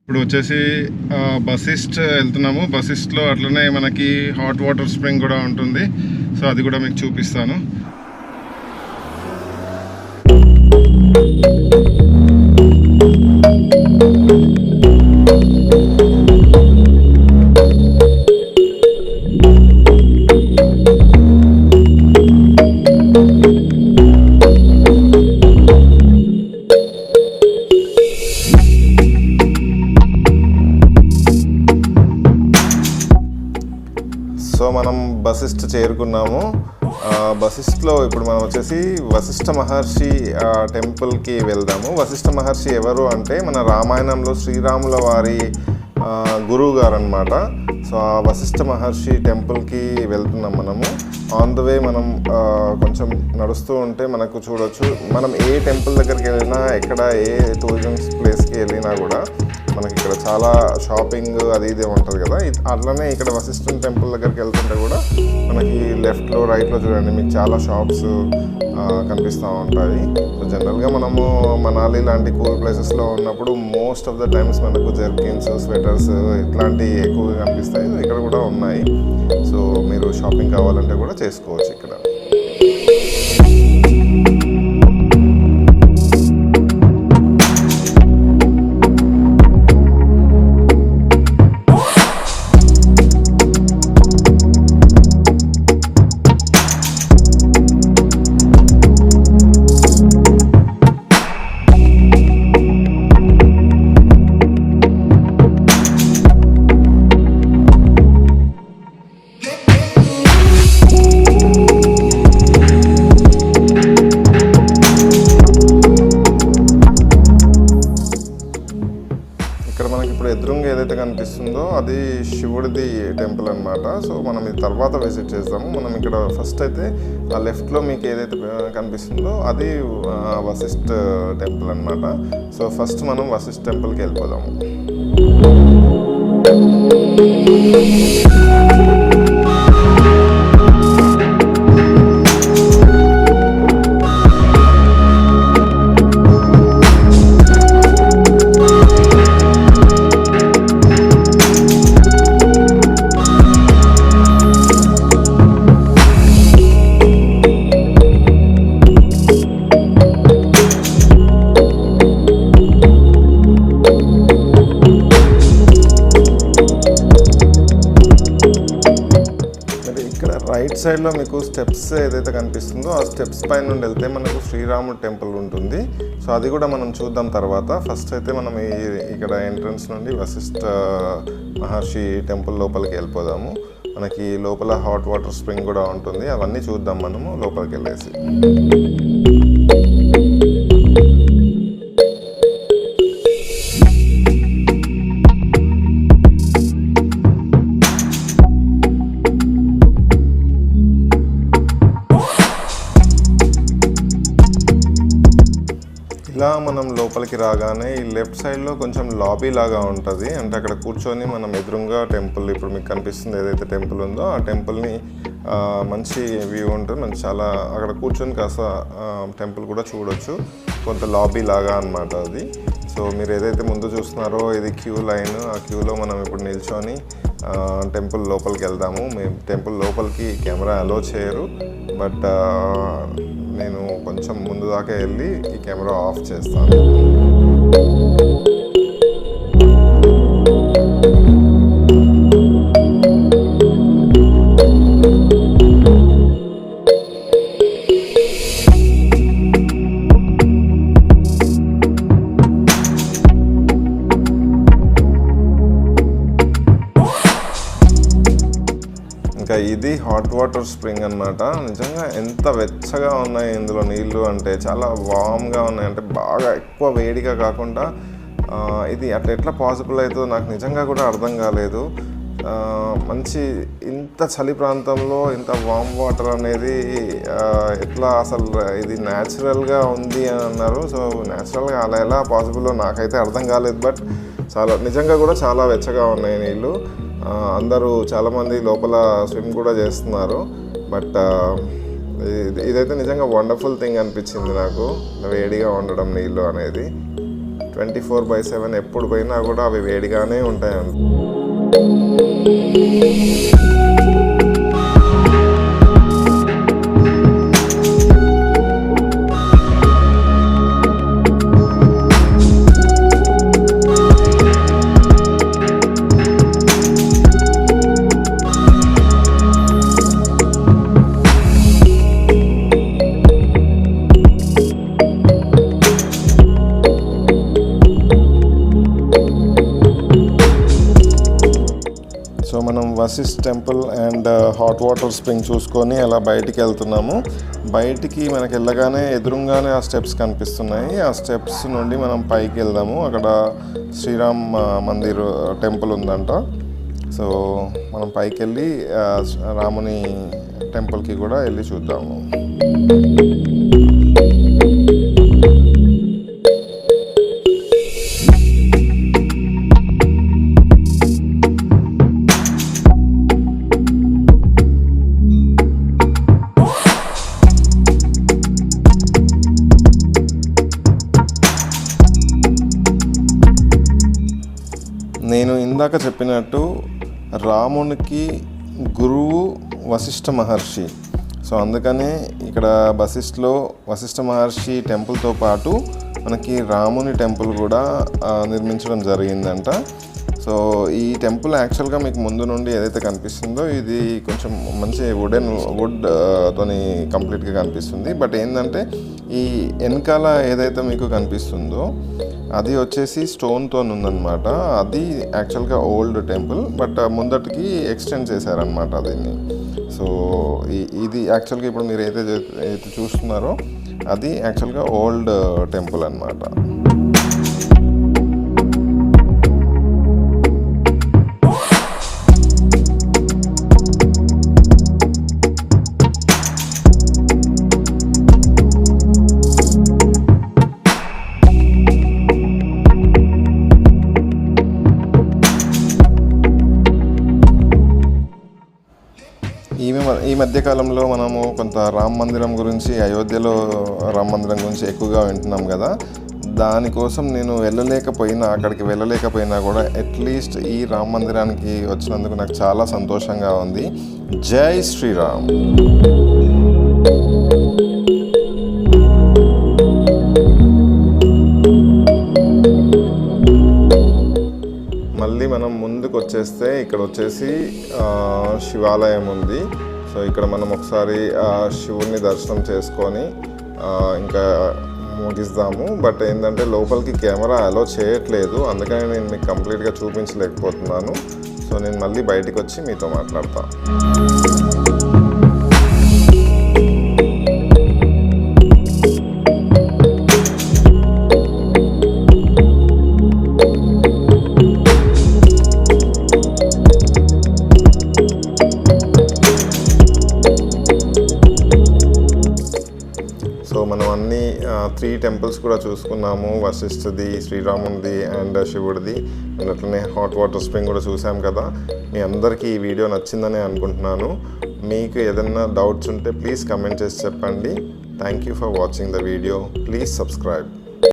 ఇప్పుడు వచ్చేసి బసిస్ట్ వెళ్తున్నాము. బసిస్ట్లో అట్లనే మనకి హాట్ వాటర్ స్ప్రింగ్ కూడా ఉంటుంది. సో అది కూడా మీకు చూపిస్తాను. సో మనం వశిష్ఠ చేరుకున్నాము. వశిష్ఠలో ఇప్పుడు మనం వచ్చేసి వశిష్ఠ మహర్షి టెంపుల్కి వెళ్దాము. వశిష్ఠ మహర్షి ఎవరు అంటే మన రామాయణంలో శ్రీరాముల వారి గురువు గారు అనమాట. సో ఆ వశిష్ఠ మహర్షి టెంపుల్కి వెళ్తున్నాం మనము. ఆన్ ద వే మనం కొంచెం నడుస్తూ ఉంటే మనకు చూడొచ్చు, మనం ఏ టెంపుల్ దగ్గరికి వెళ్ళినా, ఎక్కడ ఏ టూరిజం ప్లేస్కి వెళ్ళినా కూడా మనకి ఇక్కడ చాలా షాపింగ్ అది ఇది ఉంటుంది కదా. అట్లనే ఇక్కడ వశిష్ఠ టెంపుల్ దగ్గరికి వెళ్తుంటే కూడా మనకి లెఫ్ట్లో రైట్లో చూడండి మీకు చాలా షాప్స్ కనిపిస్తూ ఉంటాయి. సో జనరల్గా మనము మనాలి లాంటి కూల్ ప్లేసెస్లో ఉన్నప్పుడు మోస్ట్ ఆఫ్ ద టైమ్స్ మనకు జర్కిన్స్, స్వెటర్స్ ఇట్లాంటివి ఎక్కువగా కనిపిస్తాయి. ఇక్కడ కూడా ఉన్నాయి. సో మీరు షాపింగ్ కావాలంటే కూడా చేసుకోవచ్చు ఇక్కడ. ఇక్కడ మనకి ఇప్పుడు ఎదురుగా ఏదైతే కనిపిస్తుందో అది శివుడిది టెంపుల్ అనమాట. సో మనం ఇది తర్వాత విజిట్ చేద్దాము. మనం ఇక్కడ ఫస్ట్ అయితే ఆ లెఫ్ట్లో మీకు ఏదైతే కనిపిస్తుందో అది వశిష్ఠ టెంపుల్ అనమాట. సో ఫస్ట్ మనం వశిష్ఠ టెంపుల్కి వెళ్ళిపోదాము. రైట్ సైడ్లో మీకు స్టెప్స్ ఏదైతే కనిపిస్తుందో ఆ స్టెప్స్ పైన నుండి వెళ్తే మనకు శ్రీరాముడు టెంపుల్ ఉంటుంది. సో అది కూడా మనం చూద్దాం తర్వాత. ఫస్ట్ అయితే మనం ఇక్కడ ఎంట్రన్స్ నుండి వశిష్ఠ మహర్షి టెంపుల్ లోపలికి వెళ్ళిపోదాము. మనకి లోపల హాట్ వాటర్ స్ప్రింగ్ కూడా ఉంటుంది. అవన్నీ చూద్దాం మనము లోపలికి వెళ్ళేసి. ఇలా మనం లోపలికి రాగానే ఈ లెఫ్ట్ సైడ్లో కొంచెం లాబీ లాగా ఉంటుంది. అంటే అక్కడ కూర్చొని మనం ఎదురుగా టెంపుల్ ఇప్పుడు మీకు కనిపిస్తుంది ఏదైతే టెంపుల్ ఉందో ఆ టెంపుల్ని మంచి వ్యూ ఉంటుంది. మంచి చాలా అక్కడ కూర్చొని కాస్త టెంపుల్ కూడా చూడొచ్చు. కొంత లాబీ లాగా అనమాట అది. సో మీరు ఏదైతే ముందు చూస్తున్నారో ఇది క్యూ లైన్. ఆ క్యూలో మనం ఇప్పుడు నిల్చొని టెంపుల్ లోపలికి వెళ్దాము. మేము టెంపుల్ లోపలికి కెమెరా అలో చేయరు, బట్ నేను కొంచెం ముందు దాకా వెళ్ళి ఈ కెమెరా ఆఫ్ చేస్తాను. ఇంకా ఇది హాట్ వాటర్ స్ప్రింగ్ అనమాట. నిజంగా ఎంత వెచ్చగా ఉన్నాయి ఇందులో నీళ్ళు అంటే చాలా వామ్గా ఉన్నాయి. అంటే బాగా ఎక్కువ వేడిగా కాకుండా ఇది అట్లా ఎట్లా పాసిబుల్ అవుతుందో నాకు నిజంగా కూడా అర్థం కాలేదు. మంచి ఇంత చలి ప్రాంతంలో ఇంత వామ్ వాటర్ అనేది ఎట్లా అసలు ఇది న్యాచురల్గా ఉంది అని అన్నారు. సో న్యాచురల్గా అలా ఎలా పాసిబుల్ నాకైతే అర్థం కాలేదు. బట్ చాలా నిజంగా కూడా చాలా వెచ్చగా ఉన్నాయి నీళ్ళు. అందరూ చాలామంది లోపల స్విమ్ కూడా చేస్తున్నారు. బట్ ఇదైతే నిజంగా వండర్ఫుల్ థింగ్ అనిపించింది నాకు, వేడిగా ఉండడం నీళ్ళు అనేది. 24/7 ఎప్పుడు పోయినా కూడా అవి వేడిగానే ఉంటాయంట. సో మనం Vashisht temple and hot water spring చూసుకొని అలా బయటికి వెళ్తున్నాము. బయటికి మనకి వెళ్ళగానే ఎదురుగానే ఆ స్టెప్స్ కనిపిస్తున్నాయి. ఆ స్టెప్స్ నుండి మనం పైకి వెళ్దాము. అక్కడ శ్రీరామ్ మందిర్ టెంపుల్ ఉందంట. సో మనం పైకి వెళ్ళి రాముని టెంపుల్కి కూడా వెళ్ళి చూద్దాము. నేను ఇందాక చెప్పినట్టు రామునికి గురువు వశిష్ఠ మహర్షి. సో అందుకనే ఇక్కడ వశిష్ఠ మహర్షి టెంపుల్తో పాటు మనకి రాముని టెంపుల్ కూడా నిర్మించడం జరిగిందంట. సో ఈ టెంపుల్ యాక్చువల్గా మీకు ముందు నుండి ఏదైతే కనిపిస్తుందో ఇది కొంచెం మంచి వుడ్ తోని కంప్లీట్గా కనిపిస్తుంది. బట్ ఏంటంటే ఈ వెనకాల ఏదైతే మీకు కనిపిస్తుందో అది వచ్చేసి స్టోన్తో ఉందన్నమాట. అది యాక్చువల్గా ఓల్డ్ టెంపుల్, బట్ ముందటికి ఎక్స్టెండ్ చేశారనమాట దీన్ని. సో ఇది యాక్చువల్గా ఇప్పుడు మీరు ఏదైతే చూస్తున్నారో అది యాక్చువల్గా ఓల్డ్ టెంపుల్ అన్నమాట. ఈ మధ్యకాలంలో మనము కొంత రామ మందిరం గురించి, అయోధ్యలో రామ మందిరం గురించి ఎక్కువగా వింటున్నాం కదా. దానికోసం నేను అక్కడికి వెళ్ళలేకపోయినా కూడా అట్లీస్ట్ ఈ రామ మందిరానికి వచ్చినందుకు నాకు చాలా సంతోషంగా ఉంది. జై శ్రీరామ్. మళ్ళీ మనం ముందుకు వచ్చేస్తే ఇక్కడ వచ్చేసి శివాలయం ఉంది. సో ఇక్కడ మనం ఒకసారి శివుని దర్శనం చేసుకొని ఇంకా ముగిస్తాము. బట్ ఏంటంటే లోపలికి కెమెరా అలో చేయట్లేదు, అందుకని నేను మీకు కంప్లీట్గా చూపించలేకపోతున్నాను. సో నేను మళ్ళీ బయటికి వచ్చి మీతో మాట్లాడతాను. సో మనం అన్ని 3 టెంపుల్స్ కూడా చూసుకున్నాము. వశిష్ఠది, శ్రీరామునిది అండ్ శివుడిది, అండ్ అట్లనే హాట్ వాటర్ స్ప్రింగ్ కూడా చూసాం కదా. మీ అందరికీ ఈ వీడియో నచ్చిందని అనుకుంటున్నాను. మీకు ఏదైనా డౌట్స్ ఉంటే ప్లీజ్ కమెంట్ చేసి చెప్పండి. Thank you for watching the video. Please subscribe.